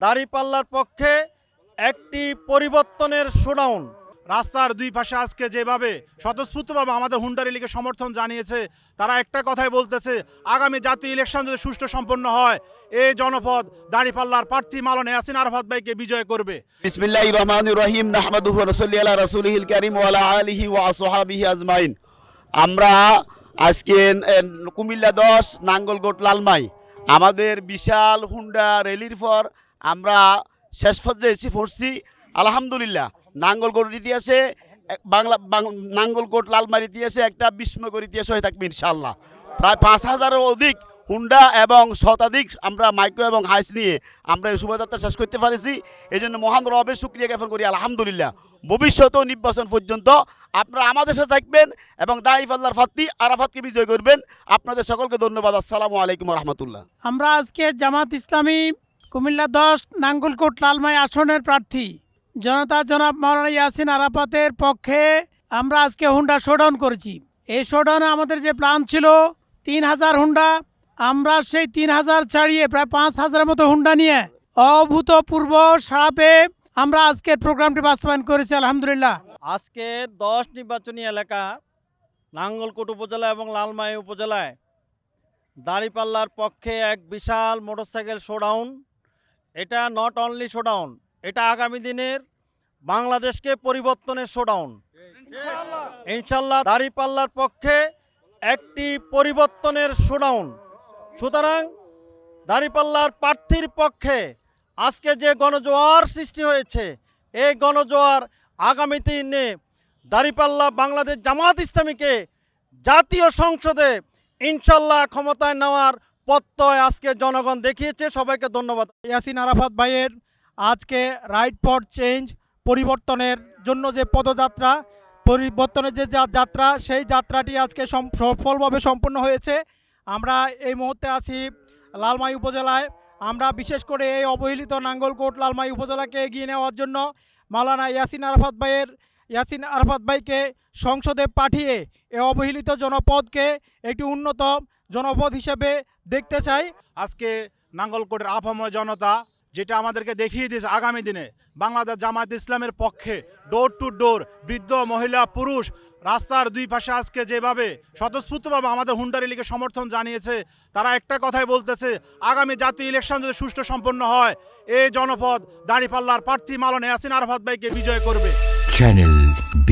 দাঁড়িপাল্লার পক্ষে একটি পরিবর্তনের শোডাউন। রাস্তার দুই পাশে আজকে যেভাবে স্বতঃস্ফূর্তভাবে আমাদের হুন্ডারি লীগের সমর্থন জানিয়েছে, তারা একটা কথাই বলতেছে, আগামী জাতীয় ইলেকশন যদি সুষ্ঠু সম্পন্ন হয়, এই জনপদ দাঁড়িপাল্লার প্রার্থী মাওলানা ইয়াসিন আরাফাত ভাইকে বিজয় করবে। বিসমিল্লাহির রহমানির রহিম, নাহমাদুহু ওয়া নুসাল্লি আলা রাসূলিহিল কারীম ওয়া আলা আলিহি ওয়া আসহাবিহি আজমাইন। আমরা আজকে কুমিল্লা 10 নাঙ্গলকোট লালমাই আমাদের বিশাল হুন্ডা র্যালির পর আমরা শেষ পর্যায়ে এসে পড়ছি। আলহামদুলিল্লাহ, নাঙ্গলকোট ইতিহাসে নাঙ্গলকোট লালমাই ইতিহাসে একটা বিস্ময়কর ইতিহাস হয়ে থাকবে ইনশাআল্লাহ। প্রায় 5000-এরও অধিক হুন্ডা এবং শতাধিক আমরা মাইক্রো এবং হাইস নিয়ে আমরা এই শোভাযাত্রা শেষ করতে পারেছি। এই জন্য মহান রবের শুকরিয়া জ্ঞাপন করি আলহামদুলিল্লাহ। ভবিষ্যতেও নির্বাচন পর্যন্ত আপনারা আমাদের সাথে থাকবেন এবং দাঁড়িপাল্লার প্রার্থী আরাফাতকে বিজয় করবেন। আপনাদের সকলকে ধন্যবাদ। আসসালামু আলাইকুম রহমতুল্লাহ। আমরা আজকে জামাত ইসলামী কুমিল্লা 10 নাঙ্গলকোট লালমাই আসনের প্রার্থী জনতা জনাব মাওলানা ইয়াসিন আরাফাতের পক্ষে আমরা আজকে হুন্ডা শোডাউন করেছি। এই শোডাউনে আমাদের যে প্ল্যান ছিল 3000 হুন্ডা, আমরা সেই 3000 ছাড়িয়ে প্রায় 5000-এর মতো হুন্ডা নিয়ে অভূতপূর্ব সাড়া পেয়ে আমরা আজকের প্রোগ্রামটি বাস্তবায়ন করেছি আলহামদুলিল্লাহ। আজকে 10 নির্বাচনী এলাকা নাঙ্গলকোট উপজেলা এবং লালমাই উপজেলায় দাঁড়িপাল্লার পক্ষে এক বিশাল মোটরসাইকেল শোডাউন। এটা নট অনলি শোডাউন, এটা আগামী দিনের বাংলাদেশকে পরিবর্তনের শোডাউন ইনশাল্লাহ। দাঁড়িপাল্লার পক্ষে একটি পরিবর্তনের শোডাউন। সুতরাং দাঁড়িপাল্লার প্রার্থীর পক্ষে আজকে যে গণজোয়ার সৃষ্টি হয়েছে, এই গণজোয়ার আগামী দিনে দাঁড়িপাল্লা বাংলাদেশ জামাত ইসলামীকে জাতীয় সংসদে ইনশাল্লাহ ক্ষমতায় নেওয়ার প্রত্যয় আজকে জনগণ দেখিয়েছে। সবাইকে ধন্যবাদ। ইয়াসিন আরাফাত ভাইয়ের আজকে রাইট ফর চেঞ্জ পরিবর্তনের জন্য যে পদযাত্রা, পরিবর্তনের যে যাত্রা, সেই যাত্রাটি আজকে সফলভাবে সম্পন্ন হয়েছে। আমরা এই মুহূর্তে আছি লালমাই উপজেলায়। আমরা বিশেষ করে এই অবহেলিত নাঙ্গলকোট লালমাই উপজেলাকে এগিয়ে নেওয়ার জন্য মাওলানা ইয়াসিন আরাফাত ভাইকে সংসদে পাঠিয়ে এই অবহেলিত জনপদকে একটি উন্নত জনপদ হিসেবে দেখতে চাই। আজকে নাঙ্গলকোটের আপাময় জনতা যেটা আমাদেরকে দেখিয়ে দিয়েছে, আগামী দিনে বাংলাদেশ জামায়াত ইসলামের পক্ষে ডোর টু ডোর বৃদ্ধ মহিলা পুরুষ রাস্তার দুই পাশে আজকে যেভাবে স্বতঃস্ফূর্তভাবে আমাদের হুন্ডারি লীগের সমর্থন জানিয়েছে, তারা একটা কথাই বলতেছে, আগামী জাতীয় ইলেকশন যদি সুষ্ঠু সম্পন্ন হয়, এই জনপদ দাঁড়িপাল্লার প্রার্থী মাওলানা ইয়াসিন আরাফাত ভাইকে বিজয় করবে। Channel B+